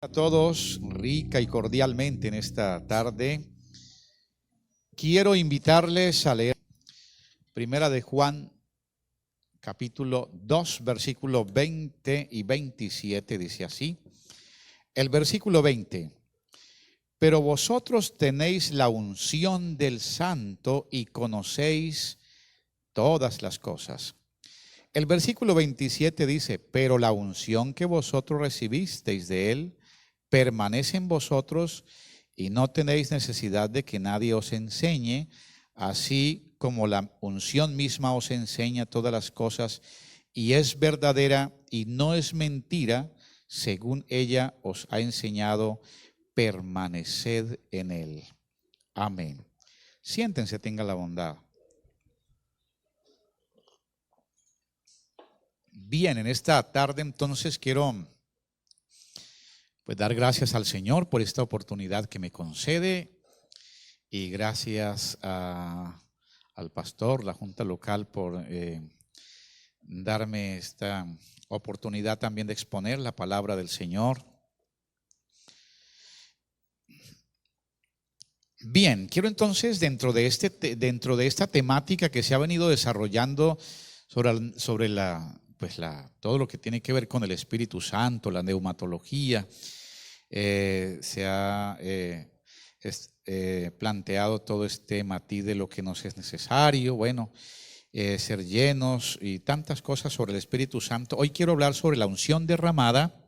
A todos, rica y cordialmente en esta tarde. Quiero invitarles a leer Primera de Juan, capítulo 2, versículos 20 y 27, dice así. El versículo 20. Pero vosotros tenéis la unción del Santo y conocéis todas las cosas. El versículo 27 dice, pero la unción que vosotros recibisteis de Él permanece en vosotros y no tenéis necesidad de que nadie os enseñe, así como la unción misma os enseña todas las cosas y es verdadera y no es mentira, según ella os ha enseñado, permaneced en Él. Amén. Siéntense, tengan la bondad. Bien, en esta tarde entonces quiero dar gracias al Señor por esta oportunidad que me concede y gracias al pastor, la Junta Local, por darme esta oportunidad también de exponer la palabra del Señor. Bien, quiero entonces dentro de esta temática que se ha venido desarrollando sobre todo lo que tiene que ver con el Espíritu Santo, la neumatología, se ha planteado todo este matiz de lo que nos es necesario, ser llenos y tantas cosas sobre el Espíritu Santo. Hoy quiero hablar sobre la unción derramada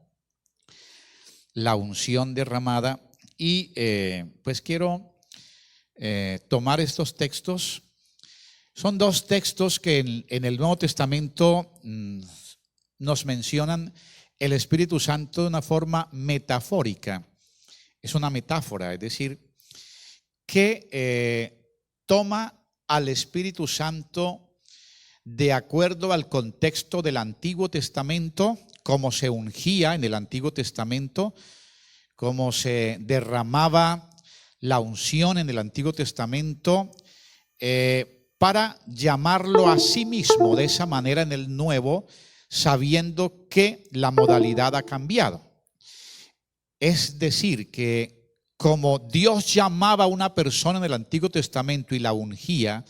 y quiero tomar estos textos. Son dos textos que en el Nuevo Testamento nos mencionan el Espíritu Santo de una forma metafórica. Es una metáfora, es decir, que toma al Espíritu Santo de acuerdo al contexto del Antiguo Testamento, cómo se ungía en el Antiguo Testamento, cómo se derramaba la unción en el Antiguo Testamento, para llamarlo a sí mismo de esa manera en el Nuevo, sabiendo que la modalidad ha cambiado. Es decir, que como Dios llamaba a una persona en el Antiguo Testamento y la ungía,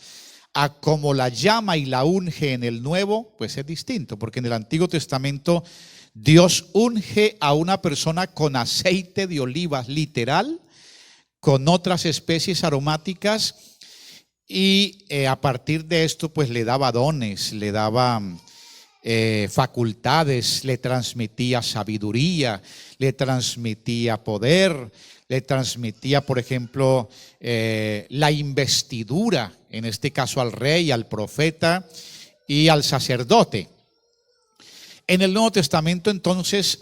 a como la llama y la unge en el Nuevo, pues es distinto, porque en el Antiguo Testamento Dios unge a una persona con aceite de olivas literal, con otras especies aromáticas, y a partir de esto pues le daba dones, le daba facultades, le transmitía sabiduría, le transmitía poder, le transmitía, por ejemplo, la investidura, en este caso al rey, al profeta y al sacerdote. En el Nuevo Testamento entonces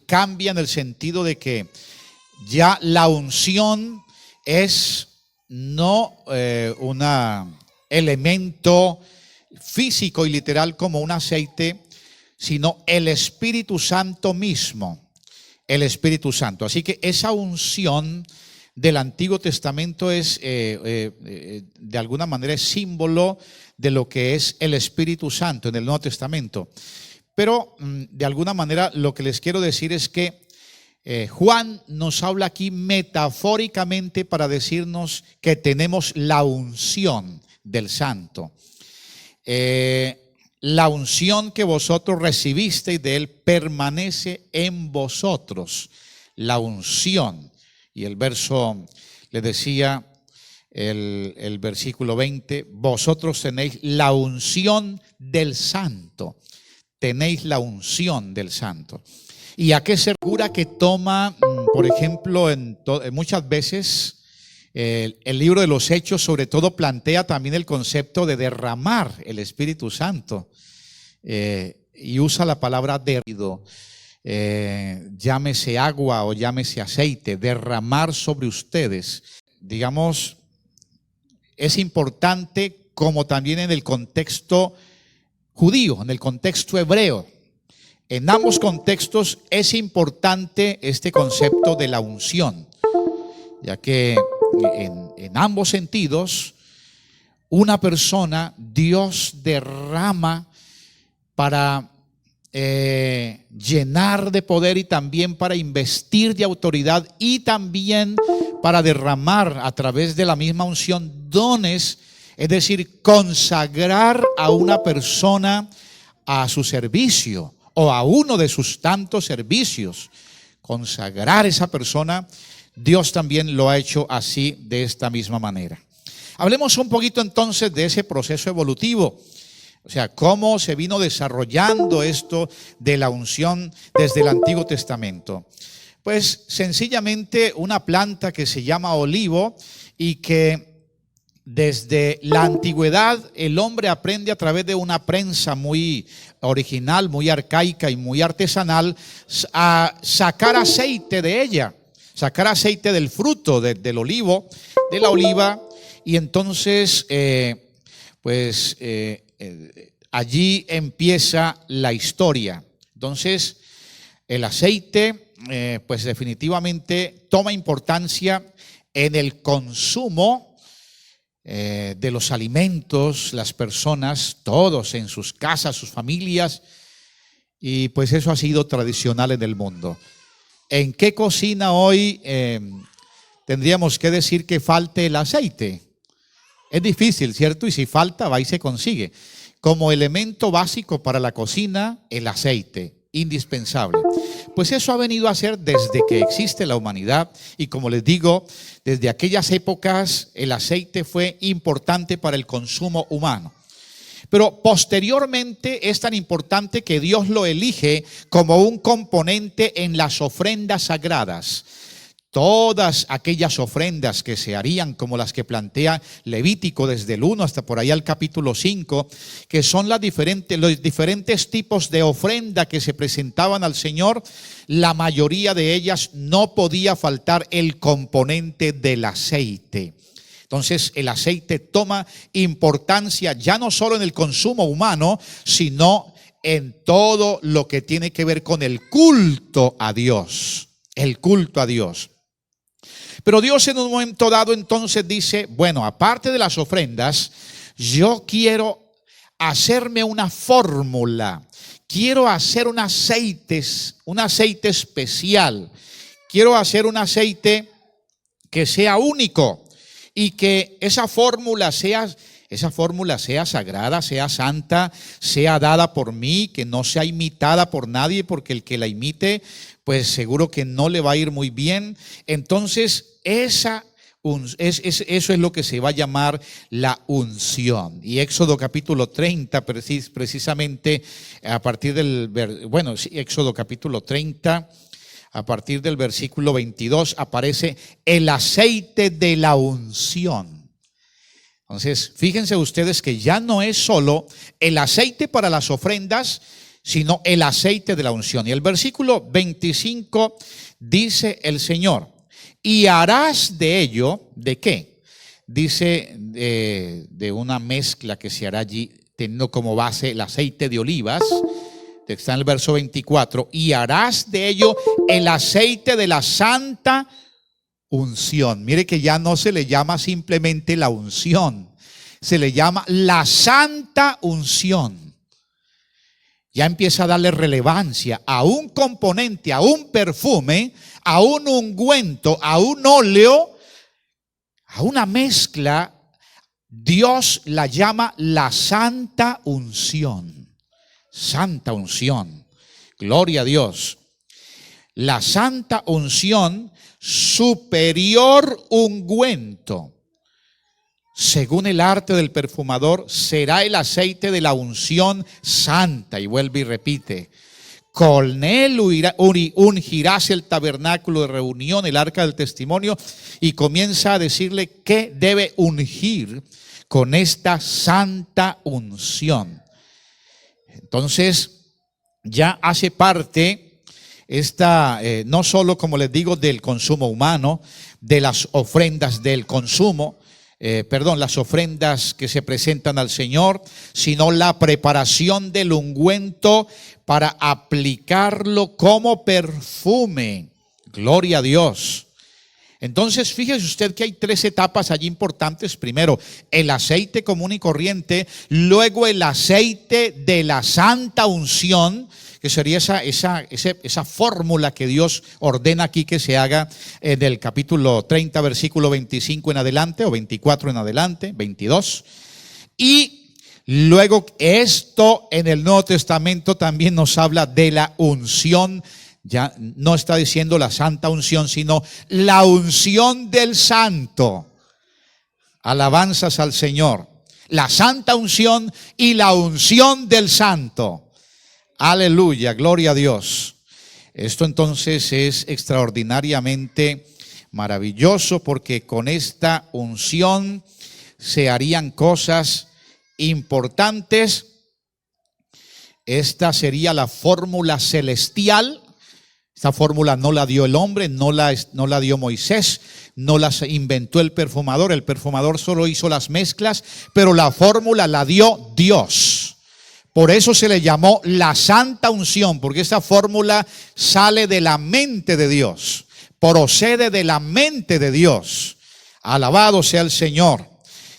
cambia en el sentido de que ya la unción es no un elemento físico y literal como un aceite, sino el Espíritu Santo mismo, el Espíritu Santo. Así que esa unción del Antiguo Testamento es de alguna manera es símbolo de lo que es el Espíritu Santo en el Nuevo Testamento. Pero de alguna manera lo que les quiero decir es que Juan nos habla aquí metafóricamente para decirnos que tenemos la unción del Santo. La unción que vosotros recibisteis de Él permanece en vosotros. La unción. Y el verso le decía, el versículo 20, vosotros tenéis la unción del Santo. Tenéis la unción del Santo. ¿Y a qué se figura que toma, por ejemplo, muchas veces el libro de los Hechos sobre todo plantea también el concepto de derramar el Espíritu Santo y usa la palabra derramado, llámese agua o llámese aceite, derramar sobre ustedes. Digamos, es importante como también en el contexto judío, en el contexto hebreo. En ambos contextos es importante este concepto de la unción, ya que en ambos sentidos una persona Dios derrama para llenar de poder y también para investir de autoridad y también para derramar a través de la misma unción dones, es decir, consagrar a una persona a su servicio o a uno de sus tantos servicios. Consagrar a esa persona, Dios también lo ha hecho así, de esta misma manera. Hablemos un poquito entonces de ese proceso evolutivo. O sea, cómo se vino desarrollando esto de la unción desde el Antiguo Testamento. Pues sencillamente una planta que se llama olivo y que desde la antigüedad el hombre aprende a través de una prensa muy original, muy arcaica y muy artesanal a sacar aceite de ella, sacar aceite del fruto del olivo, de la oliva, y entonces allí empieza la historia. Entonces el aceite pues definitivamente toma importancia en el consumo de los alimentos, las personas, todos en sus casas, sus familias, y pues eso ha sido tradicional en el mundo. ¿En qué cocina hoy tendríamos que decir que falte el aceite? Es difícil, ¿cierto? Y si falta, va y se consigue. Como elemento básico para la cocina, el aceite, indispensable. Pues eso ha venido a ser desde que existe la humanidad, y como les digo, desde aquellas épocas el aceite fue importante para el consumo humano. Pero posteriormente es tan importante que Dios lo elige como un componente en las ofrendas sagradas. Todas aquellas ofrendas que se harían, como las que plantea Levítico desde el 1 hasta por allá el capítulo 5, que son los diferentes tipos de ofrenda que se presentaban al Señor, la mayoría de ellas no podía faltar el componente del aceite. Entonces el aceite toma importancia ya no solo en el consumo humano, sino en todo lo que tiene que ver con el culto a Dios. El culto a Dios. Pero Dios en un momento dado entonces dice, bueno, aparte de las ofrendas, yo quiero hacerme una fórmula, quiero hacer un aceite especial, quiero hacer un aceite que sea único y que esa fórmula sea sagrada, sea santa, sea dada por mí, que no sea imitada por nadie, porque el que la imite, pues seguro que no le va a ir muy bien. Entonces, eso es lo que se va a llamar la unción. Y Éxodo capítulo 30, precisamente a partir Éxodo capítulo 30, a partir del versículo 22, aparece el aceite de la unción. Entonces, fíjense ustedes que ya no es solo el aceite para las ofrendas, sino el aceite de la unción. Y el versículo 25 dice el Señor, y harás de ello, ¿de qué? Dice de una mezcla que se hará allí, teniendo como base el aceite de olivas, que está en el verso 24, y harás de ello el aceite de la santa unción. Mire que ya no se le llama simplemente la unción, se le llama la santa unción. Ya empieza a darle relevancia a un componente, a un perfume, a un ungüento, a un óleo, a una mezcla. Dios la llama la santa unción. Santa unción. Gloria a Dios. La santa unción, superior ungüento. Según el arte del perfumador, será el aceite de la unción santa. Y vuelve y repite, con él ungirás el tabernáculo de reunión, el arca del testimonio, y comienza a decirle qué debe ungir con esta santa unción. Entonces, ya hace parte no solo, como les digo, del consumo humano, de las ofrendas del consumo, las ofrendas que se presentan al Señor, sino la preparación del ungüento para aplicarlo como perfume. Gloria a Dios. Entonces, fíjese usted que hay 3 etapas allí importantes. Primero, el aceite común y corriente, luego el aceite de la santa unción, que que sería esa fórmula que Dios ordena aquí que se haga en el capítulo 30, versículo 25 en adelante, o 24 en adelante, 22. Y luego esto en el Nuevo Testamento también nos habla de la unción. Ya no está diciendo la santa unción, sino la unción del santo. Alabanzas al Señor. La santa unción y la unción del santo. Aleluya, gloria a Dios. Esto entonces es extraordinariamente maravilloso, porque con esta unción se harían cosas importantes. Esta sería la fórmula celestial. Esta fórmula no la dio el hombre, no la dio Moisés, no la inventó el perfumador solo hizo las mezclas, pero la fórmula la dio Dios. Por eso se le llamó la santa unción, porque esta fórmula sale de la mente de Dios, procede de la mente de Dios. Alabado sea el Señor.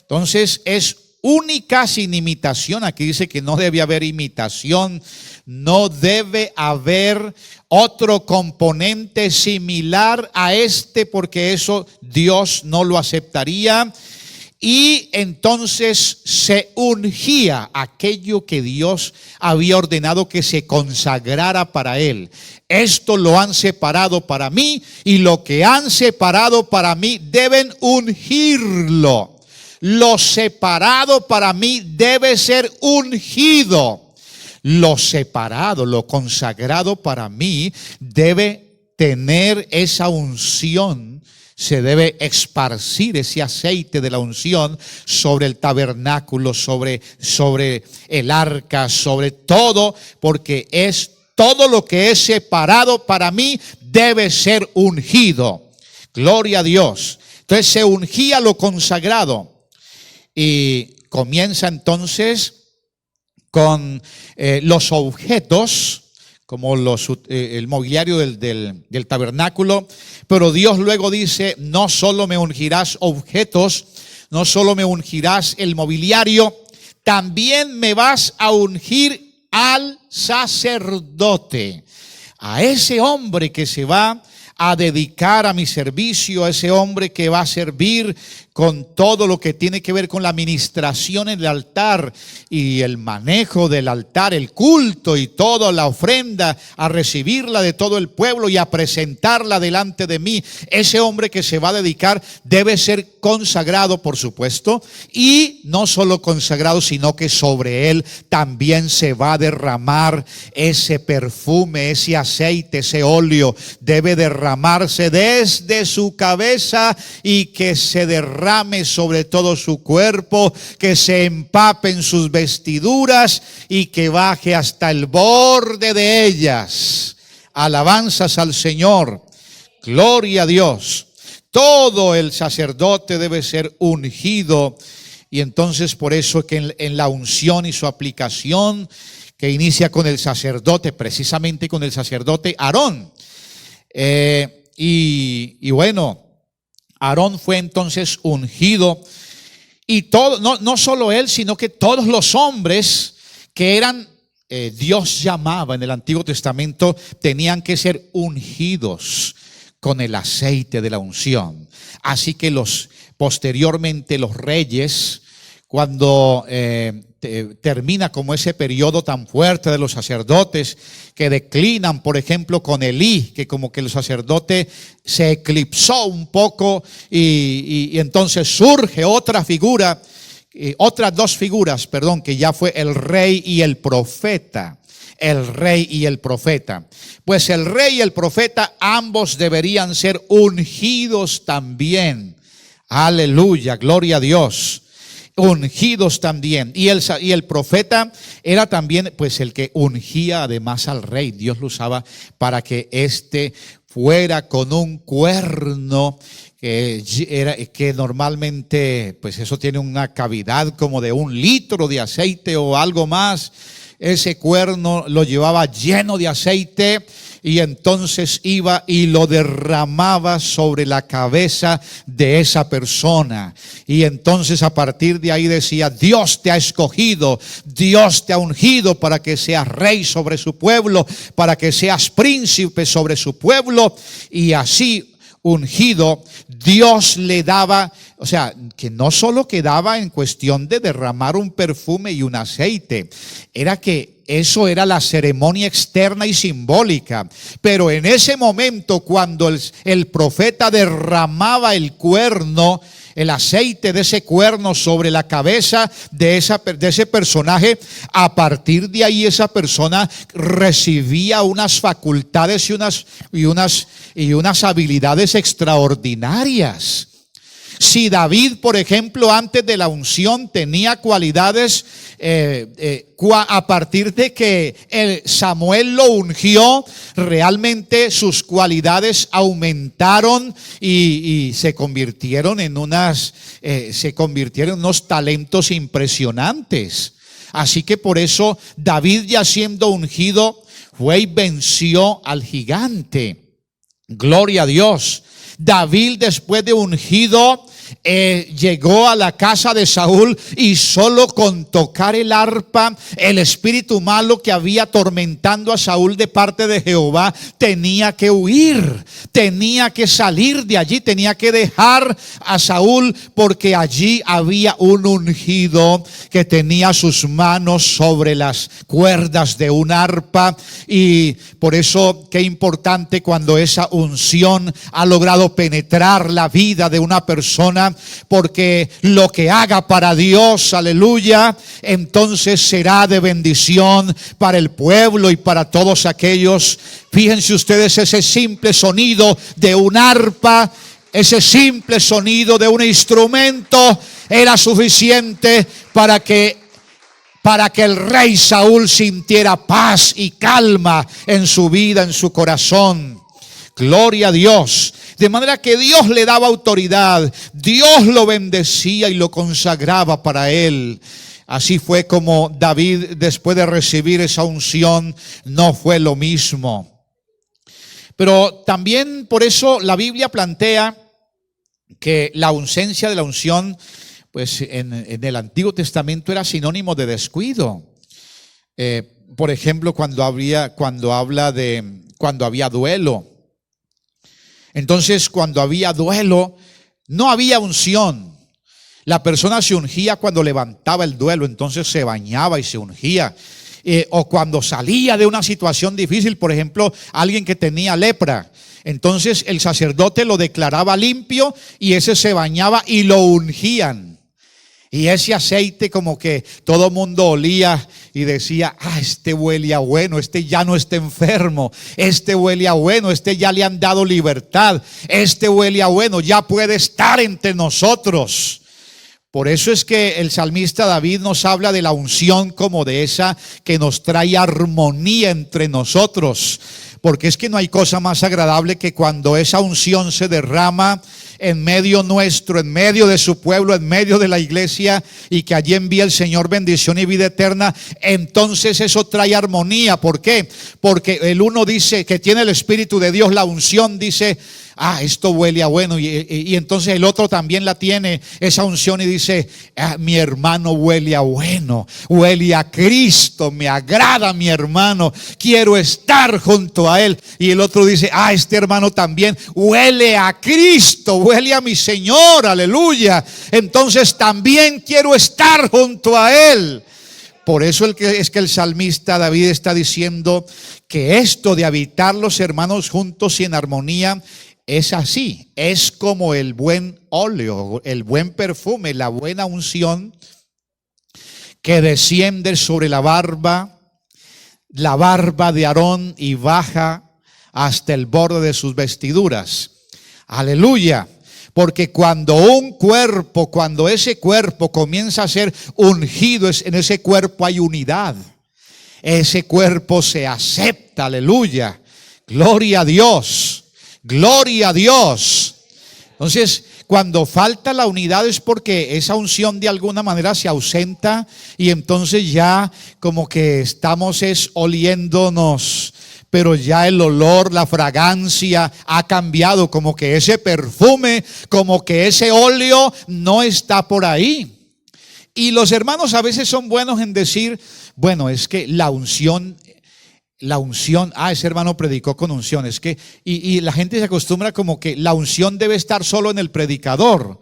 Entonces es única, sin imitación. Aquí dice que no debe haber imitación, no debe haber otro componente similar a este, porque eso Dios no lo aceptaría. Y entonces se ungía aquello que Dios había ordenado que se consagrara para él. Esto lo han separado para mí, y lo que han separado para mí deben ungirlo. Lo separado para mí debe ser ungido. Lo separado, lo consagrado para mí debe tener esa unción. Se debe esparcir ese aceite de la unción sobre el tabernáculo, sobre el arca, sobre todo, porque es todo lo que es separado para mí debe ser ungido. Gloria a Dios. Entonces se ungía lo consagrado. Y comienza entonces con los objetos, como el mobiliario del tabernáculo. Pero Dios luego dice: no solo me ungirás objetos, no solo me ungirás el mobiliario, también me vas a ungir al sacerdote, a ese hombre que se va a dedicar a mi servicio, a ese hombre que va a servir con todo lo que tiene que ver con la administración en el altar y el manejo del altar, el culto y toda la ofrenda, a recibirla de todo el pueblo y a presentarla delante de mí. Ese hombre que se va a dedicar debe ser consagrado, por supuesto, y no solo consagrado, sino que sobre él también se va a derramar ese perfume, ese aceite, ese óleo. Debe derramarse desde su cabeza y que se derrame sobre todo su cuerpo, que se empape en sus vestiduras y que baje hasta el borde de ellas. Alabanzas al Señor, gloria a Dios. Todo el sacerdote debe ser ungido, y entonces por eso que en la unción y su aplicación, que inicia con el sacerdote, precisamente con el sacerdote Aarón, y bueno, Aarón fue entonces ungido, y todo, no solo él, sino que todos los hombres que eran, Dios llamaba en el Antiguo Testamento, tenían que ser ungidos con el aceite de la unción. Así que posteriormente los reyes, cuando termina como ese periodo tan fuerte de los sacerdotes que declinan, por ejemplo con Elí, que como que el sacerdote se eclipsó un poco, y entonces surge otra figura, otras dos figuras, perdón, que ya fue el rey y el profeta. El rey y el profeta. Pues el rey y el profeta, ambos deberían ser ungidos también. Aleluya, gloria a Dios. Ungidos también. Y el profeta era también pues el que ungía además al rey. Dios lo usaba para que éste fuera con un cuerno que normalmente pues eso tiene una cavidad como de 1 litro de aceite o algo más. Ese cuerno lo llevaba lleno de aceite, y entonces iba y lo derramaba sobre la cabeza de esa persona. Y entonces a partir de ahí decía: Dios te ha escogido, Dios te ha ungido para que seas rey sobre su pueblo, para que seas príncipe sobre su pueblo. Y así ungido, Dios le daba, o sea, que no solo quedaba en cuestión de derramar un perfume y un aceite, era que eso era la ceremonia externa y simbólica. Pero en ese momento, cuando el profeta derramaba el cuerno, el aceite de ese cuerno sobre la cabeza de ese personaje, a partir de ahí esa persona recibía unas facultades y unas habilidades extraordinarias. Si David, por ejemplo, antes de la unción tenía cualidades, a partir de que Samuel lo ungió, realmente sus cualidades aumentaron y se convirtieron en unos talentos impresionantes. Así que por eso David, ya siendo ungido, fue y venció al gigante. Gloria a Dios. David, después de ungido, llegó a la casa de Saúl, y solo con tocar el arpa, el espíritu malo que había atormentando a Saúl de parte de Jehová tenía que huir, tenía que salir de allí, tenía que dejar a Saúl, porque allí había un ungido que tenía sus manos sobre las cuerdas de un arpa. Y por eso qué importante cuando esa unción ha logrado penetrar la vida de una persona, porque lo que haga para Dios, aleluya, entonces será de bendición para el pueblo y para todos aquellos. Fíjense ustedes, ese simple sonido de un arpa, ese simple sonido de un instrumento era suficiente para que el rey Saúl sintiera paz y calma en su vida, en su corazón. Gloria a Dios. De manera que Dios le daba autoridad, Dios lo bendecía y lo consagraba para él. Así fue como David, después de recibir esa unción, no fue lo mismo. Pero también por eso la Biblia plantea que la ausencia de la unción, pues en el Antiguo Testamento era sinónimo de descuido. Por ejemplo, cuando había duelo. Entonces, cuando había duelo, no había unción. La persona se ungía cuando levantaba el duelo, entonces se bañaba y se ungía. O cuando salía de una situación difícil, por ejemplo, alguien que tenía lepra, entonces el sacerdote lo declaraba limpio y ese se bañaba y lo ungían. Y ese aceite, como que todo mundo olía y decía: este huele a bueno, este ya no está enfermo, este huele a bueno, este ya le han dado libertad, este huele a bueno, ya puede estar entre nosotros. Por eso es que el salmista David nos habla de la unción como de esa que nos trae armonía entre nosotros. Porque es que no hay cosa más agradable que cuando esa unción se derrama en medio nuestro, en medio de su pueblo, en medio de la iglesia, y que allí envía el Señor bendición y vida eterna. Entonces eso trae armonía. ¿Por qué? Porque el uno dice que tiene el Espíritu de Dios, la unción dice: esto huele a bueno, y entonces el otro también la tiene, esa unción, y dice: mi hermano huele a bueno, huele a Cristo, me agrada mi hermano, quiero estar junto a él. Y el otro dice: este hermano también huele a Cristo, huele a mi Señor, aleluya, entonces también quiero estar junto a él. Por eso es que el salmista David está diciendo que esto de habitar los hermanos juntos y en armonía es así, es como el buen óleo, el buen perfume, la buena unción que desciende sobre la barba de Aarón y baja hasta el borde de sus vestiduras. Aleluya. Porque cuando ese cuerpo comienza a ser ungido, en ese cuerpo hay unidad. Ese cuerpo se acepta, aleluya. Gloria a Dios. Gloria a Dios. Entonces, cuando falta la unidad es porque esa unción de alguna manera se ausenta, y entonces ya como que estamos oliéndonos pero ya el olor, la fragancia ha cambiado, como que ese perfume, como que ese óleo no está por ahí. Y los hermanos a veces son buenos en decir, bueno, es que la unción, ese hermano predicó con unción, es que, y la gente se acostumbra como que la unción debe estar solo en el predicador,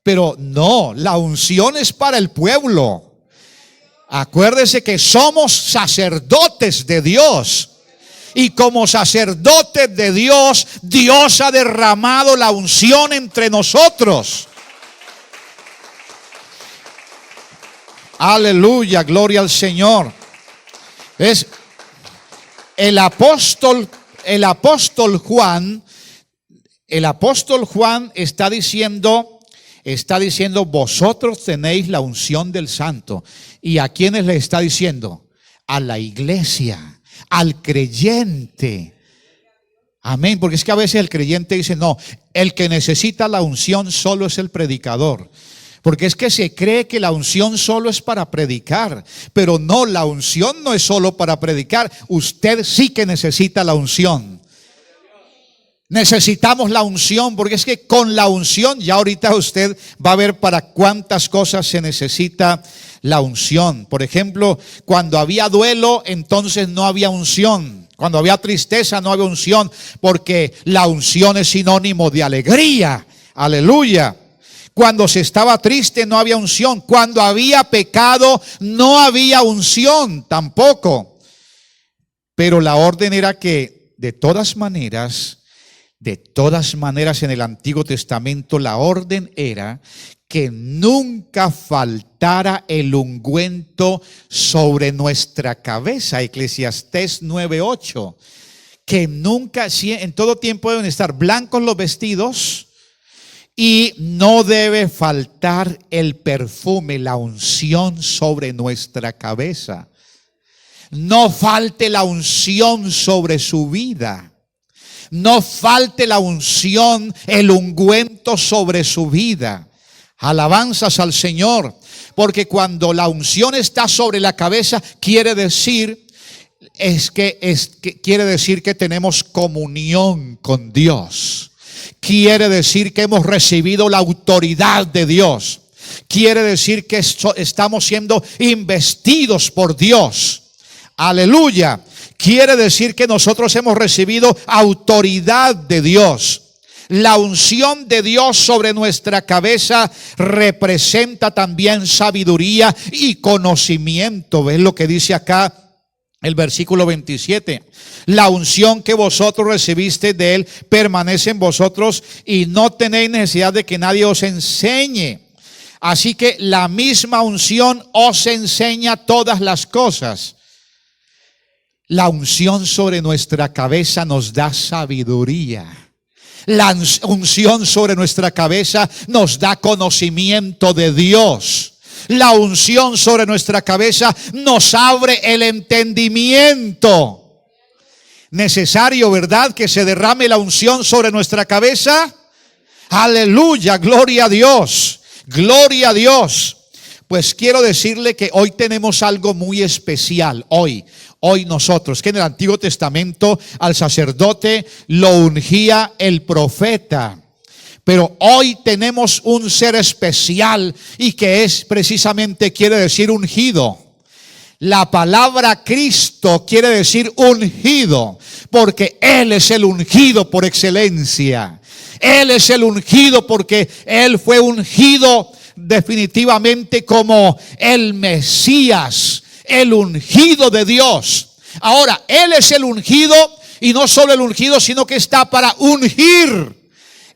pero no, la unción es para el pueblo. Acuérdese que somos sacerdotes de Dios. Y como sacerdotes de Dios, Dios ha derramado la unción entre nosotros. Aleluya, gloria al Señor. Es el apóstol Juan está diciendo, vosotros tenéis la unción del Santo. ¿Y a quiénes le está diciendo? A la iglesia, al creyente. Amén, porque es que a veces el creyente dice, no, el que necesita la unción solo es el predicador. Porque es que se cree que la unción solo es para predicar, pero no, la unción no es solo para predicar. Usted sí que necesita la unción. Necesitamos la unción, porque es que con la unción, ya ahorita usted va a ver para cuántas cosas se necesita la unción. Por ejemplo, cuando había duelo, entonces no había unción. Cuando había tristeza, no había unción, porque la unción es sinónimo de alegría. Aleluya. Cuando se estaba triste, no había unción. Cuando había pecado, no había unción tampoco. Pero la orden era que de todas maneras en el Antiguo Testamento la orden era que nunca faltara el ungüento sobre nuestra cabeza. Eclesiastés 9:8. Que nunca, en todo tiempo deben estar blancos los vestidos y no debe faltar el perfume, la unción sobre nuestra cabeza. No falte la unción sobre su vida. No falte la unción, el ungüento sobre su vida. Alabanzas al Señor, porque cuando la unción está sobre la cabeza, quiere decir que tenemos comunión con Dios. Quiere decir que hemos recibido la autoridad de Dios. Quiere decir que estamos siendo investidos por Dios. Aleluya. Quiere decir que nosotros hemos recibido autoridad de Dios. La unción de Dios sobre nuestra cabeza representa también sabiduría y conocimiento. ¿Ves lo que dice acá el versículo 27? La unción que vosotros recibiste de Él permanece en vosotros y no tenéis necesidad de que nadie os enseñe. Así que la misma unción os enseña todas las cosas. La unción sobre nuestra cabeza nos da sabiduría. La unción sobre nuestra cabeza nos da conocimiento de Dios. La unción sobre nuestra cabeza nos abre el entendimiento. Necesario, ¿verdad?, que se derrame la unción sobre nuestra cabeza. Aleluya, gloria a Dios, gloria a Dios. Pues quiero decirle que hoy tenemos algo muy especial. Hoy nosotros, que en el Antiguo Testamento al sacerdote lo ungía el profeta, pero hoy tenemos un ser especial y que es precisamente, quiere decir ungido. La palabra Cristo quiere decir ungido, porque Él es el ungido por excelencia. Él es el ungido porque Él fue ungido definitivamente como el Mesías, el ungido de Dios. Ahora, Él es el ungido, y no solo el ungido, sino que está para ungir.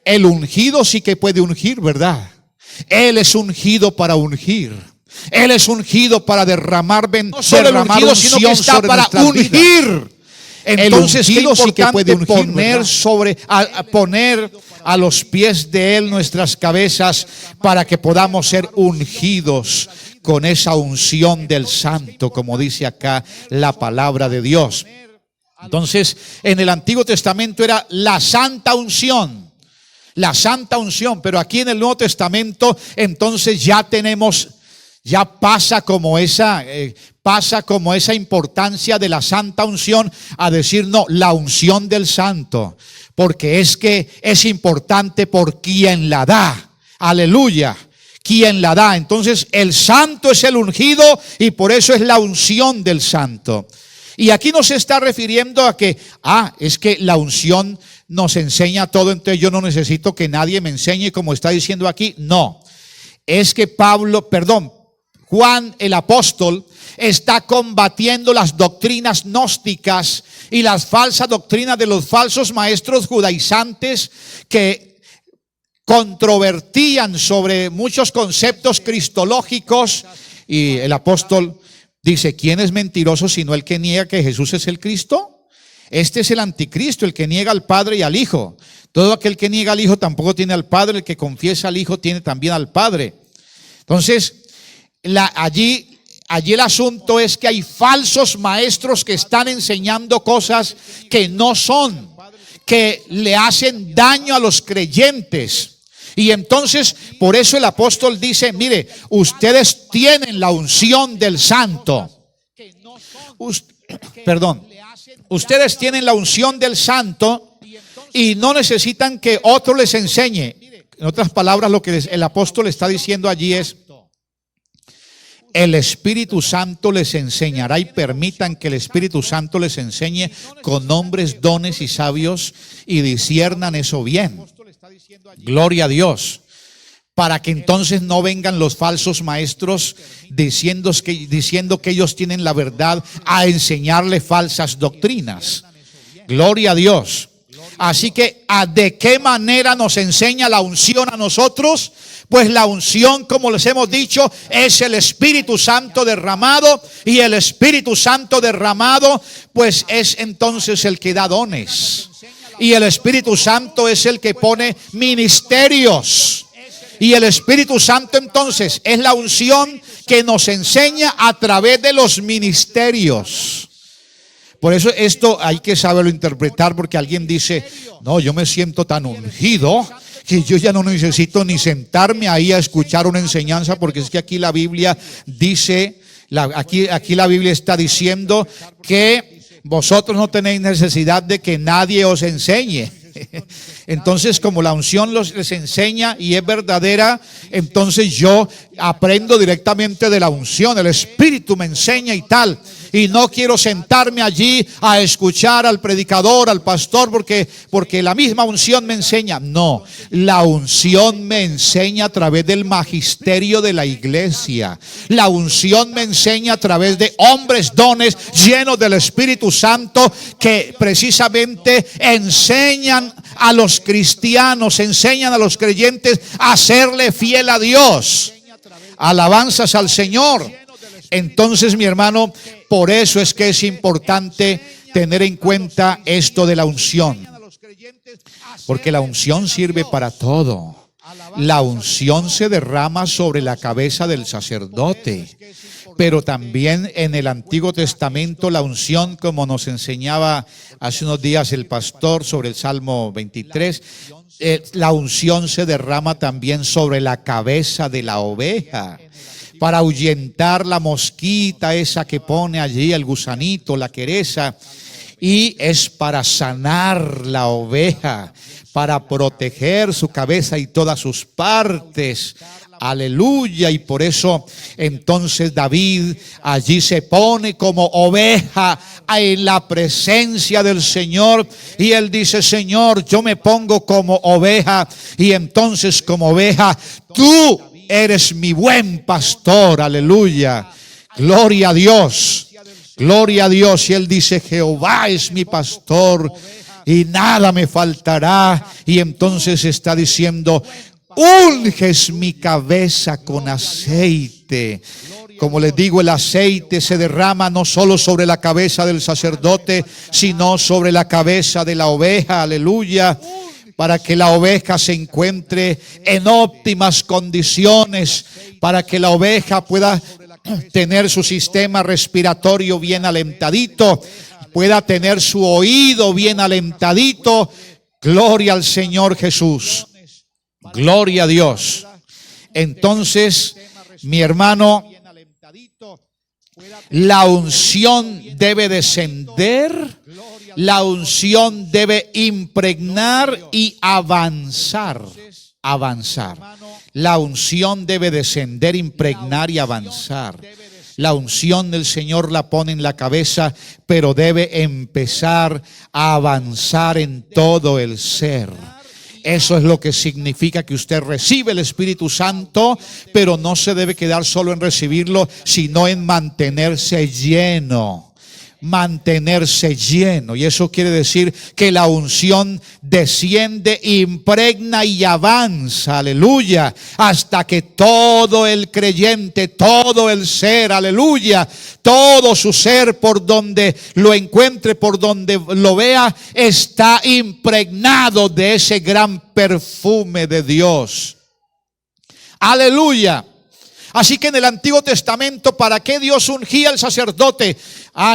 El ungido sí que puede ungir, ¿verdad? Él es ungido para ungir. Él es ungido para derramar no solo el ungido, sino que está para ungir. Entonces, qué importante poner a los pies de Él nuestras cabezas para que podamos ser ungidos con esa unción del Santo, como dice acá la palabra de Dios. Entonces, en el Antiguo Testamento era la santa unción. La santa unción, pero aquí en el Nuevo Testamento entonces ya tenemos Ya pasa como esa importancia de la santa unción a decir no, la unción del santo, porque es que es importante por quien la da. Aleluya. Quien la da. Entonces el santo es el ungido y por eso es la unción del santo. Y aquí no se está refiriendo a que, es que la unción nos enseña todo, entonces yo no necesito que nadie me enseñe como está diciendo aquí. No, es que Juan el apóstol está combatiendo las doctrinas gnósticas y las falsas doctrinas de los falsos maestros judaizantes que controvertían sobre muchos conceptos cristológicos. Y el apóstol dice, ¿quién es mentiroso sino el que niega que Jesús es el Cristo? Este es el anticristo, el que niega al Padre y al Hijo. Todo aquel que niega al Hijo tampoco tiene al Padre, el que confiesa al Hijo tiene también al Padre. Entonces, allí el asunto es que hay falsos maestros que están enseñando cosas que no son, que le hacen daño a los creyentes. Y entonces, por eso el apóstol dice, mire, ustedes tienen la unción del santo. Ustedes tienen la unción del santo y no necesitan que otro les enseñe. En otras palabras, lo que el apóstol está diciendo allí es, el Espíritu Santo les enseñará, y permitan que el Espíritu Santo les enseñe con hombres, dones y sabios, y disciernan eso bien. Gloria a Dios. Para que entonces no vengan los falsos maestros diciendo que ellos tienen la verdad a enseñarle falsas doctrinas. Gloria a Dios. Así que, ¿de qué manera nos enseña la unción a nosotros? Pues la unción, como les hemos dicho, es el Espíritu Santo derramado, y el Espíritu Santo derramado pues es entonces el que da dones, y el Espíritu Santo es el que pone ministerios, y el Espíritu Santo entonces es la unción que nos enseña a través de los ministerios. Por eso esto hay que saberlo interpretar, porque alguien dice, no, yo me siento tan ungido que yo ya no necesito ni sentarme ahí a escuchar una enseñanza, porque es que aquí la Biblia dice, aquí la Biblia está diciendo que vosotros no tenéis necesidad de que nadie os enseñe. Entonces, como la unción les enseña y es verdadera, entonces yo aprendo directamente de la unción. El Espíritu me enseña y tal. Y no quiero sentarme allí a escuchar al predicador, al pastor, porque la misma unción me enseña. No, la unción me enseña a través del magisterio de la iglesia. La unción me enseña a través de hombres, dones llenos del Espíritu Santo, que precisamente enseñan a los cristianos, enseñan a los creyentes a serle fiel a Dios. Alabanzas al Señor. Entonces, mi hermano, por eso es que es importante tener en cuenta esto de la unción, porque la unción sirve para todo. La unción se derrama sobre la cabeza del sacerdote, pero también en el Antiguo Testamento la unción, como nos enseñaba hace unos días el pastor sobre el Salmo 23, la unción se derrama también sobre la cabeza de la oveja, para ahuyentar la mosquita esa que pone allí, el gusanito, la quereza, y es para sanar la oveja, para proteger su cabeza y todas sus partes. Aleluya. Y por eso entonces David allí se pone como oveja en la presencia del Señor, y él dice, Señor, yo me pongo como oveja, y entonces como oveja tú eres mi buen pastor. Aleluya. Gloria a Dios. Gloria a Dios. Y él dice, Jehová es mi pastor y nada me faltará. Y entonces está diciendo, unges mi cabeza con aceite. Como les digo, el aceite se derrama no solo sobre la cabeza del sacerdote, sino sobre la cabeza de la oveja. Aleluya. Para que la oveja se encuentre en óptimas condiciones, para que la oveja pueda tener su sistema respiratorio bien alentadito, pueda tener su oído bien alentadito. Gloria al Señor Jesús. Gloria a Dios. Entonces, mi hermano, La unción debe descender, la unción debe impregnar y avanzar. Avanzar. La unción debe descender, impregnar y avanzar. La unción del Señor la pone en la cabeza, pero debe empezar a avanzar en todo el ser. Eso es lo que significa que usted recibe el Espíritu Santo, pero no se debe quedar solo en recibirlo, sino en mantenerse lleno. Mantenerse lleno. Y eso quiere decir que la unción desciende, impregna y avanza, aleluya, hasta que todo el creyente, todo el ser, aleluya, todo su ser, por donde lo encuentre, por donde lo vea, está impregnado de ese gran perfume de Dios. Aleluya. Así que en el Antiguo Testamento, ¿para qué Dios ungía al sacerdote?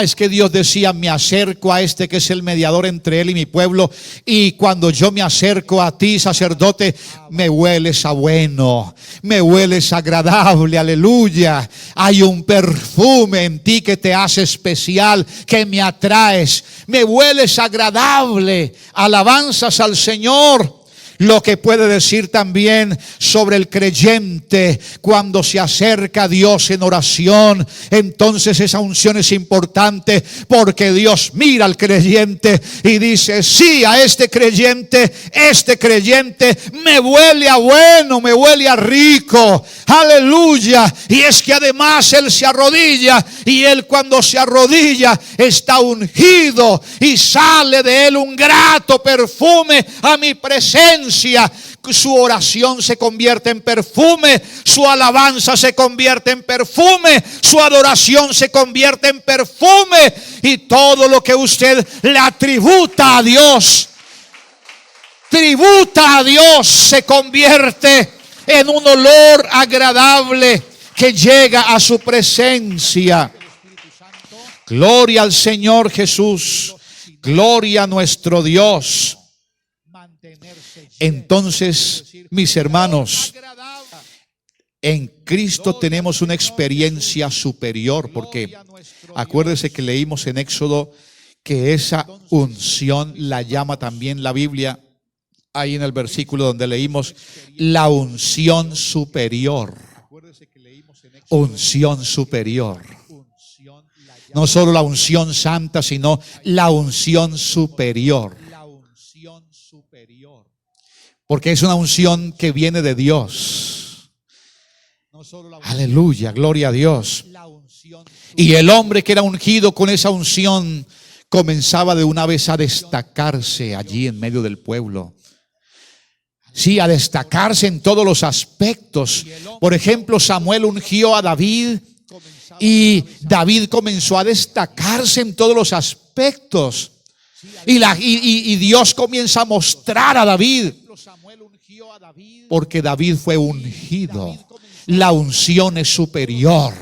Es que Dios decía: me acerco a este que es el mediador entre él y mi pueblo, y cuando yo me acerco a ti, sacerdote, me hueles a bueno, me hueles agradable, aleluya. Hay un perfume en ti que te hace especial, que me atraes, me hueles agradable. Alabanzas al Señor. Lo que puede decir también sobre el creyente cuando se acerca a Dios en oración. Entonces esa unción es importante, porque Dios mira al creyente y dice: sí, a este creyente me huele a bueno, me huele a rico, aleluya. Y es que además él se arrodilla, y él, cuando se arrodilla, está ungido, y sale de él un grato perfume a mi presencia. Su oración se convierte en perfume, su alabanza se convierte en perfume, su adoración se convierte en perfume, y todo lo que usted le atributa a Dios, tributa a Dios, se convierte en un olor agradable que llega a su presencia. Gloria al Señor Jesús, gloria a nuestro Dios. Entonces, mis hermanos, en Cristo tenemos una experiencia superior, porque acuérdese que leímos en Éxodo que esa unción la llama también la Biblia, ahí en el versículo donde leímos, la unción superior. Unción superior. No solo la unción santa, sino la unción superior. Porque es una unción que viene de Dios. Aleluya, gloria a Dios. Y el hombre que era ungido con esa unción comenzaba de una vez a destacarse allí en medio del pueblo. Sí, a destacarse en todos los aspectos. Por ejemplo, Samuel ungió a David, y David comenzó a destacarse en todos los aspectos. Y Dios comienza a mostrar a David, porque David fue ungido. La unción es superior,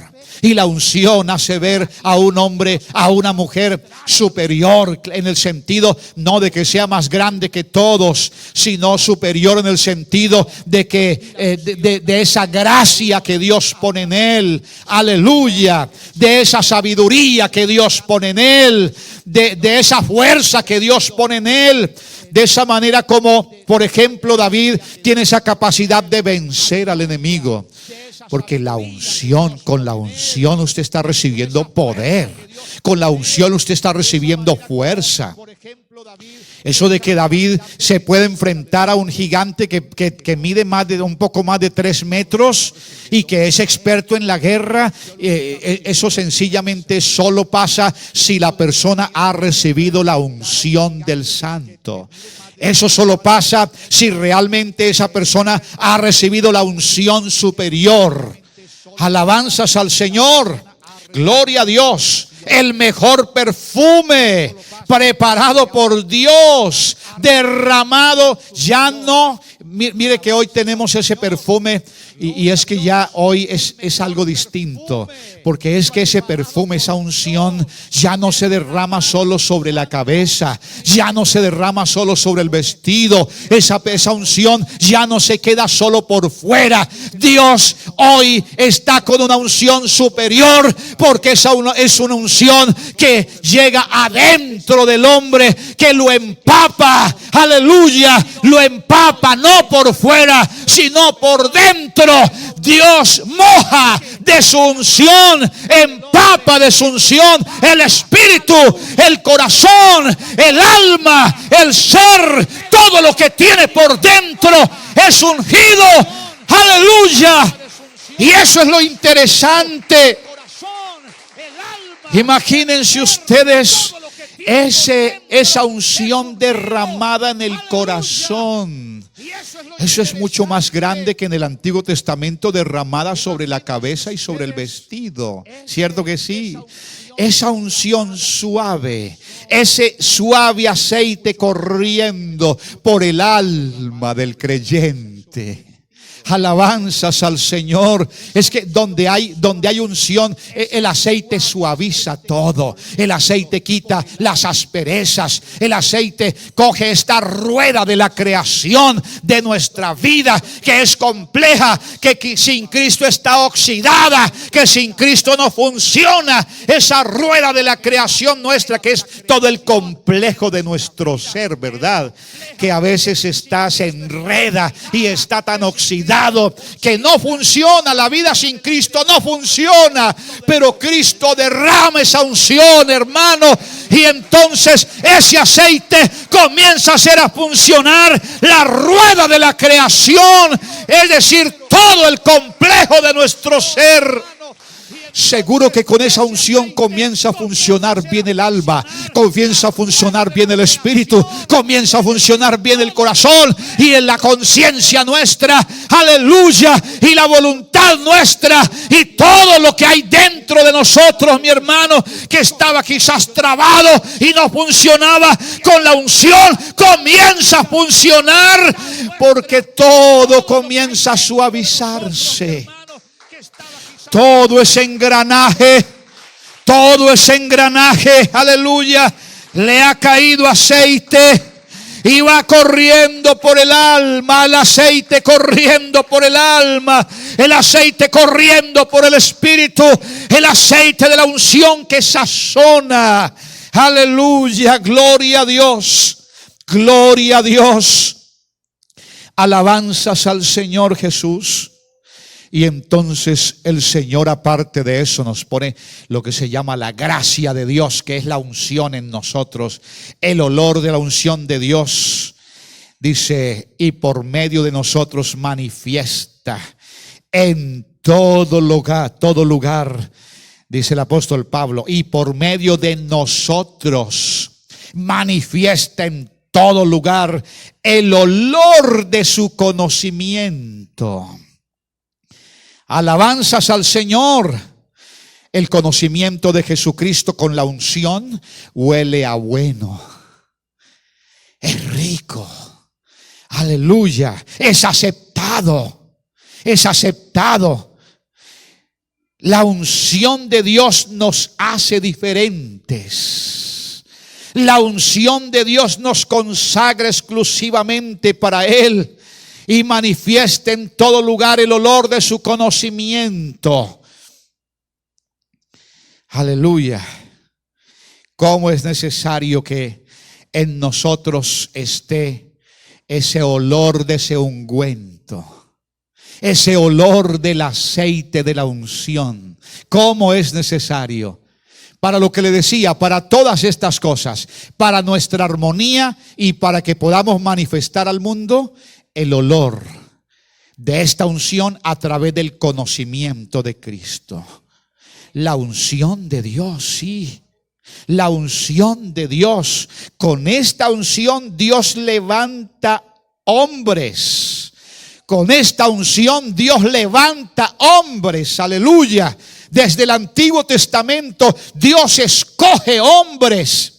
y la unción hace ver a un hombre, a una mujer superior, en el sentido no de que sea más grande que todos, sino superior en el sentido de que de esa gracia que Dios pone en él, aleluya, de esa sabiduría que Dios pone en él, de esa fuerza que Dios pone en él. De esa manera como, por ejemplo, David tiene esa capacidad de vencer al enemigo. Porque la unción, con la unción usted está recibiendo poder. Con la unción usted está recibiendo fuerza. Eso de que David se puede enfrentar a un gigante que mide un poco más de 3 metros y que es experto en la guerra, eso sencillamente solo pasa si la persona ha recibido la unción del Santo. Eso solo pasa si realmente esa persona ha recibido la unción superior. Alabanzas al Señor, gloria a Dios. El mejor perfume preparado por Dios, derramado. Ya no, mire que hoy tenemos ese perfume Y es que ya hoy es algo distinto, porque es que ese perfume, esa unción ya no se derrama solo sobre la cabeza, ya no se derrama solo sobre el vestido. Esa unción ya no se queda solo por fuera. Dios hoy está con una unción superior, porque esa es una unción que llega adentro del hombre, que lo empapa. Aleluya, lo empapa no por fuera, sino por dentro. Dios moja de su unción, empapa de su unción el espíritu, el corazón, el alma, el ser, todo lo que tiene por dentro es ungido. Aleluya. Y eso es lo interesante. Imagínense ustedes esa unción derramada en el corazón. Eso es mucho más grande que en el Antiguo Testamento, derramada sobre la cabeza y sobre el vestido. ¿Cierto que sí? Esa unción suave, ese suave aceite corriendo por el alma del creyente. Alabanzas al Señor. Es que donde hay unción, el aceite suaviza todo. El aceite quita las asperezas. El aceite coge esta rueda de la creación de nuestra vida, que es compleja, que sin Cristo está oxidada, que sin Cristo no funciona. Esa rueda de la creación nuestra, que es todo el complejo de nuestro ser, ¿verdad? Que a veces se enreda y está tan oxidado que no funciona. La vida sin Cristo no funciona, pero Cristo derrama esa unción, hermano, y entonces ese aceite comienza a hacer a funcionar la rueda de la creación, es decir, todo el complejo de nuestro ser. Seguro que con esa unción comienza a funcionar bien el alma, comienza a funcionar bien el espíritu, comienza a funcionar bien el corazón y en la conciencia nuestra, aleluya, y la voluntad nuestra y todo lo que hay dentro de nosotros, mi hermano, que estaba quizás trabado y no funcionaba, con la unción comienza a funcionar, porque todo comienza a suavizarse. Todo ese engranaje, aleluya, le ha caído aceite y va corriendo por el alma, el aceite corriendo por el alma, el aceite corriendo por el espíritu, el aceite de la unción que sazona. Aleluya, gloria a Dios, gloria a Dios. Alabanzas al Señor Jesús. Y entonces el Señor, aparte de eso, nos pone lo que se llama la gracia de Dios, que es la unción en nosotros, el olor de la unción de Dios. Dice, y por medio de nosotros manifiesta en todo lugar, dice el apóstol Pablo, y por medio de nosotros manifiesta en todo lugar el olor de su conocimiento. Alabanzas al Señor. El conocimiento de Jesucristo con la unción huele a bueno, es rico, aleluya, es aceptado, es aceptado. La unción de Dios nos hace diferentes. La unción de Dios nos consagra exclusivamente para Él y manifiesta en todo lugar el olor de su conocimiento. Aleluya. Cómo es necesario que en nosotros esté ese olor de ese ungüento, ese olor del aceite de la unción. Cómo es necesario. Para lo que le decía, para todas estas cosas, para nuestra armonía y para que podamos manifestar al mundo el olor de esta unción a través del conocimiento de Cristo. La unción de Dios, sí. La unción de Dios. Con esta unción Dios levanta hombres. Con esta unción Dios levanta hombres. Aleluya. Desde el Antiguo Testamento Dios escoge hombres.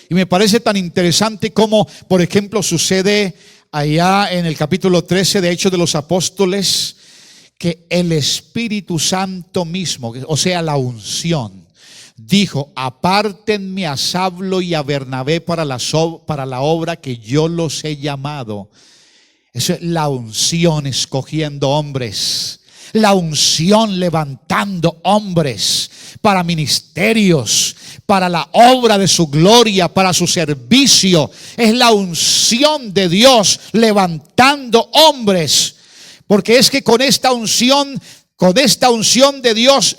Y me parece tan interesante como, por ejemplo, sucede allá en el capítulo 13 de Hechos de los Apóstoles, que el Espíritu Santo mismo, o sea, la unción, dijo: apártenme a Saulo y a Bernabé para la obra que yo los he llamado. Eso es la unción, escogiendo hombres, la unción levantando hombres para ministerios, para la obra de su gloria, para su servicio. Es la unción de Dios levantando hombres, porque es que con esta unción de Dios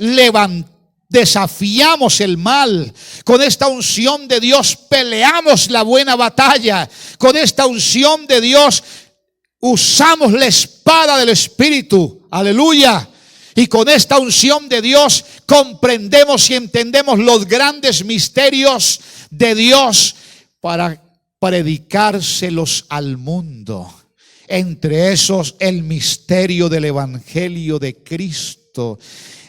desafiamos el mal. Con esta unción de Dios peleamos la buena batalla. Con esta unción de Dios usamos la espada del Espíritu. Aleluya. Y con esta unción de Dios comprendemos y entendemos los grandes misterios de Dios para predicárselos al mundo. Entre esos, el misterio del Evangelio de Cristo.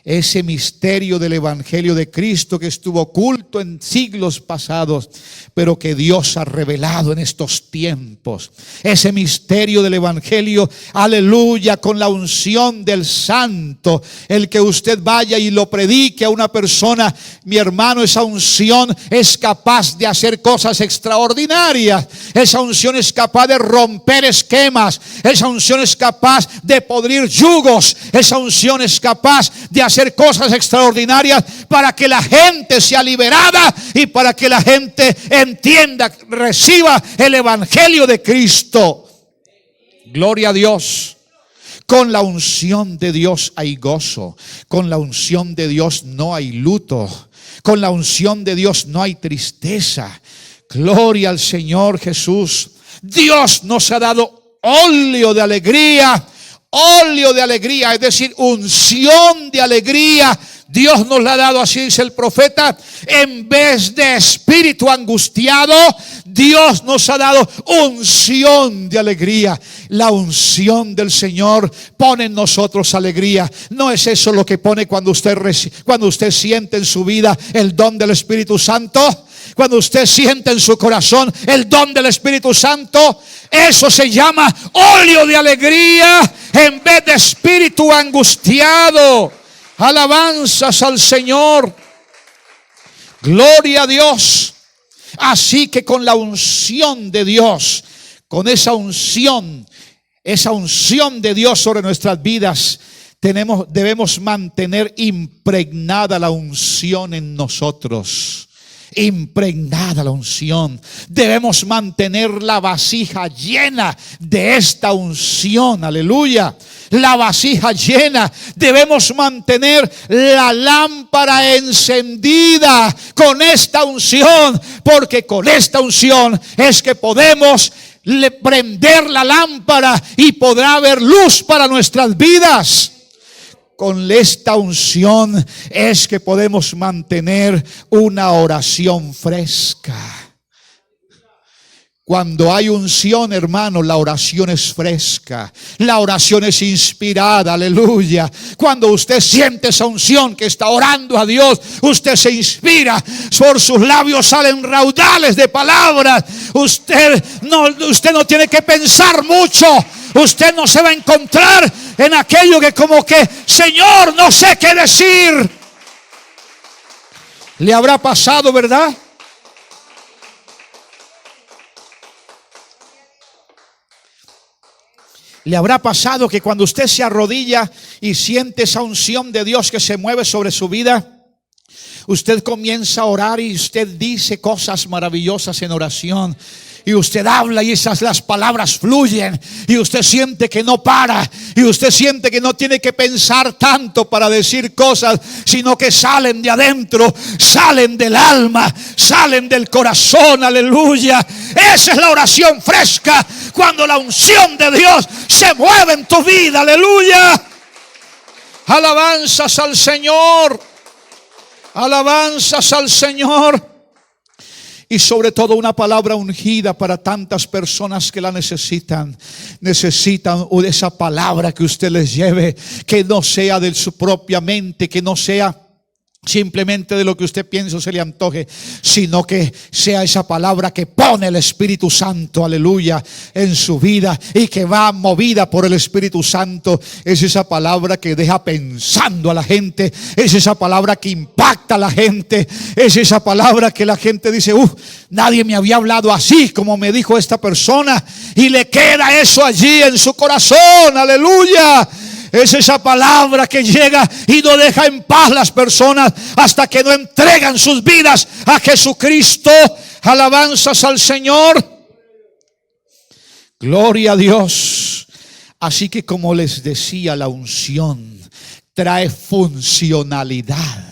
Ese misterio del Evangelio de Cristo que estuvo oculto en siglos pasados, pero que Dios ha revelado en estos tiempos. Ese misterio del Evangelio, aleluya, con la unción del Santo. El que usted vaya y lo predique a una persona, mi hermano, esa unción es capaz de hacer cosas extraordinarias. Esa unción es capaz de romper esquemas. Esa unción es capaz de podrir yugos. Esa unción es capaz de hacer cosas extraordinarias para que la gente sea liberada y para que la gente entienda, reciba el Evangelio de Cristo. Gloria a Dios. Con la unción de Dios hay gozo. Con la unción de Dios no hay luto. Con la unción de Dios no hay tristeza. Gloria al Señor Jesús. Dios nos ha dado óleo de alegría. Óleo de alegría, es decir, unción de alegría. Dios nos la ha dado, así dice el profeta. En vez de espíritu angustiado, Dios nos ha dado unción de alegría. La unción del Señor pone en nosotros alegría. ¿No es eso lo que pone cuando usted siente en su vida el don del Espíritu Santo? Cuando usted siente en su corazón el don del Espíritu Santo, eso se llama óleo de alegría en vez de espíritu angustiado. Alabanzas al Señor. Gloria a Dios. Así que con la unción de Dios, con esa unción de Dios sobre nuestras vidas, debemos mantener impregnada la unción en nosotros. Impregnada la unción. Debemos mantener la vasija llena de esta unción. Aleluya. La vasija llena. Debemos mantener la lámpara encendida con esta unción, porque con esta unción es que podemos prender la lámpara y podrá haber luz para nuestras vidas. Con esta unción es que podemos mantener una oración fresca. Cuando hay unción, hermano, la oración es fresca. La oración es inspirada, aleluya. Cuando usted siente esa unción que está orando a Dios, usted se inspira. Por sus labios salen raudales de palabras. Usted no tiene que pensar mucho. Usted no se va a encontrar en aquello que como que, Señor, no sé qué decir. ¿Le habrá pasado, verdad? ¿Le habrá pasado que cuando usted se arrodilla y siente esa unción de Dios que se mueve sobre su vida, usted comienza a orar y usted dice cosas maravillosas en oración? Y usted habla y las palabras fluyen. Y usted siente que no para. Y usted siente que no tiene que pensar tanto para decir cosas, sino que salen de adentro, salen del alma, salen del corazón. Aleluya. Esa es la oración fresca. Cuando la unción de Dios se mueve en tu vida. Aleluya. Alabanzas al Señor. Alabanzas al Señor. Y sobre todo una palabra ungida para tantas personas que la necesitan. Necesitan esa palabra que usted les lleve, que no sea de su propia mente, que no sea simplemente de lo que usted piense o se le antoje, sino que sea esa palabra que pone el Espíritu Santo, aleluya, en su vida y que va movida por el Espíritu Santo. Es esa palabra que deja pensando a la gente, es esa palabra que impacta a la gente, es esa palabra que la gente dice: nadie me había hablado así como me dijo esta persona, y le queda eso allí en su corazón, aleluya. Es esa palabra que llega y no deja en paz las personas hasta que no entregan sus vidas a Jesucristo. Alabanzas al Señor. Gloria a Dios. Así que, como les decía, la unción trae funcionalidad,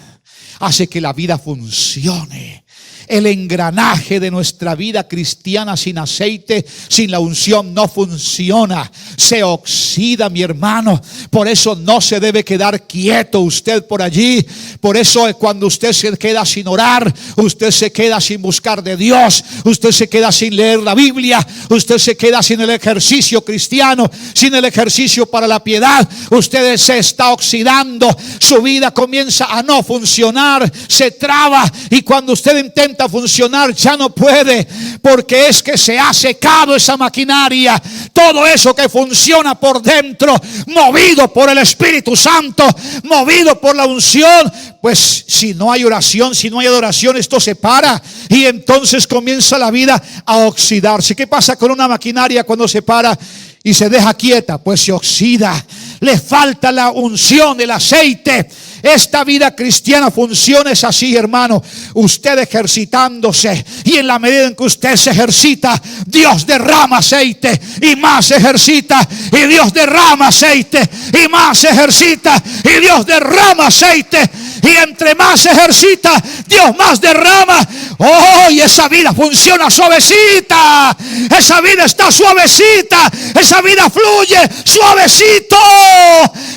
hace que la vida funcione. El engranaje de nuestra vida cristiana sin aceite, sin la unción, no funciona. Se oxida, mi hermano. Por eso no se debe quedar quieto usted por allí. Por eso cuando usted se queda sin orar, usted se queda sin buscar de Dios, usted se queda sin leer la Biblia, usted se queda sin el ejercicio cristiano, sin el ejercicio para la piedad, usted se está oxidando. Su vida comienza a no funcionar, se traba, y cuando usted intenta funcionar ya no puede, porque es que se ha secado esa maquinaria. Todo eso que funciona por dentro, movido por el Espíritu Santo, movido por la unción, pues si no hay oración, si no hay adoración, esto se para y entonces comienza la vida a oxidarse. ¿Qué pasa con una maquinaria cuando se para y se deja quieta? Pues se oxida. Le falta la unción, el aceite. Esta vida cristiana funciona es así, hermano. Usted ejercitándose, y en la medida en que usted se ejercita, Dios derrama aceite y más se ejercita, y Dios derrama aceite y más se ejercita, y Dios derrama aceite, y entre más se ejercita, Dios más derrama. Oh, y esa vida funciona suavecita. Esa vida está suavecita. Esa vida fluye suavecito.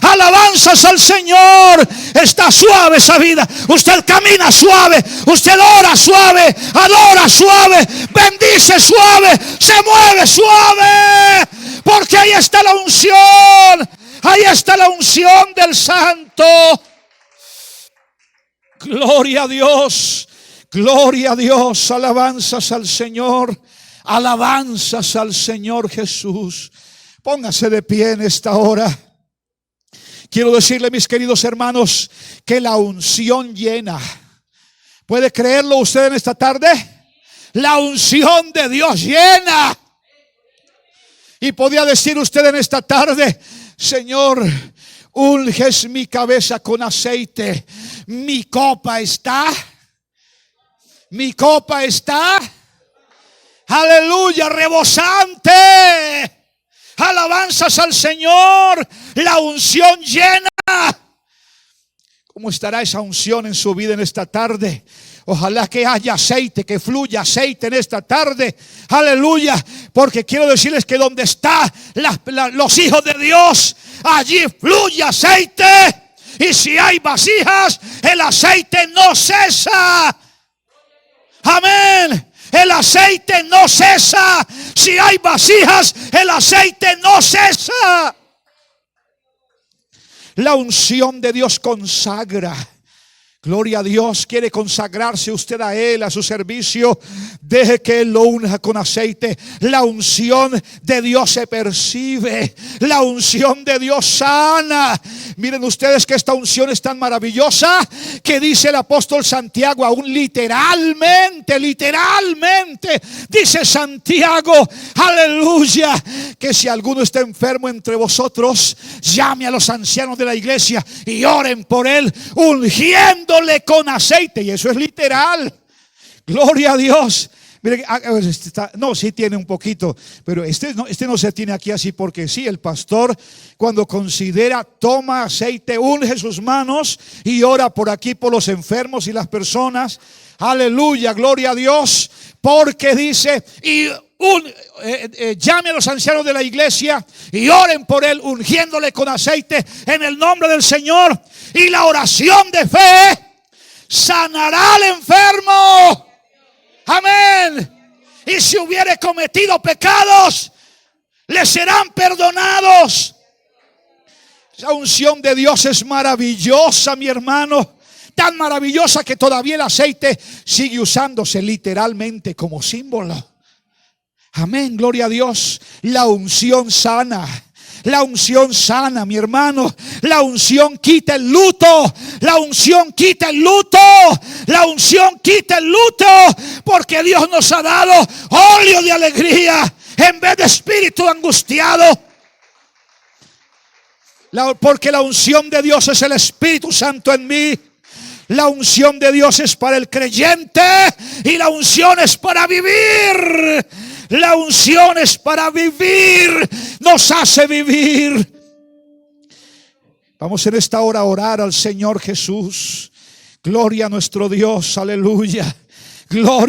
Alabanzas al Señor. Está suave esa vida. Usted camina suave, usted ora suave, adora suave, bendice suave, se mueve suave, porque ahí está la unción. Ahí está la unción del Santo. Gloria a Dios, gloria a Dios. Alabanzas al Señor, alabanzas al Señor Jesús. Póngase de pie en esta hora. Quiero decirle, mis queridos hermanos, que la unción llena. ¿Puede creerlo usted en esta tarde? La unción de Dios llena. Y podía decir usted en esta tarde: Señor, unges mi cabeza con aceite. Mi copa está. Aleluya, rebosante. Alabanzas al Señor. La unción llena. ¿Cómo estará esa unción en su vida en esta tarde? Ojalá que haya aceite, que fluya aceite en esta tarde. Aleluya. Porque quiero decirles que donde están los hijos de Dios, allí fluye aceite. Y si hay vasijas, el aceite no cesa. Amén. El aceite no cesa. Si hay vasijas, el aceite no cesa. La unción de Dios consagra. Gloria a Dios. Quiere consagrarse usted a Él, a su servicio. Deje que Él lo unja con aceite. La unción de Dios se percibe. La unción de Dios sana. Miren ustedes que esta unción es tan maravillosa que dice el apóstol Santiago, aún literalmente dice Santiago, aleluya, que si alguno está enfermo entre vosotros, llame a los ancianos de la iglesia y oren por él, ungiéndole con aceite. Y eso es literal. Gloria a Dios. Mire, no, sí tiene un poquito, pero este no se tiene aquí así porque sí. El pastor, cuando considera, toma aceite, unge sus manos y ora por aquí por los enfermos y las personas. Aleluya, gloria a Dios. Porque dice, llame a los ancianos de la iglesia y oren por él, ungiéndole con aceite en el nombre del Señor. Y la oración de fe sanará al enfermo. Amén. Y si hubiere cometido pecados, le serán perdonados. La unción de Dios es maravillosa, mi hermano. tan maravillosa que todavía el aceite sigue usándose literalmente como símbolo. Amén, gloria a Dios. La unción sana. La unción sana, mi hermano. La unción quita el luto. La unción quita el luto. La unción quita el luto. Porque Dios nos ha dado óleo de alegría en vez de espíritu angustiado. Porque la unción de Dios es el Espíritu Santo en mí. La unción de Dios es para el creyente y la unción es para vivir. La unción es para vivir, nos hace vivir. Vamos en esta hora a orar al Señor Jesús. Gloria a nuestro Dios, aleluya. Gloria.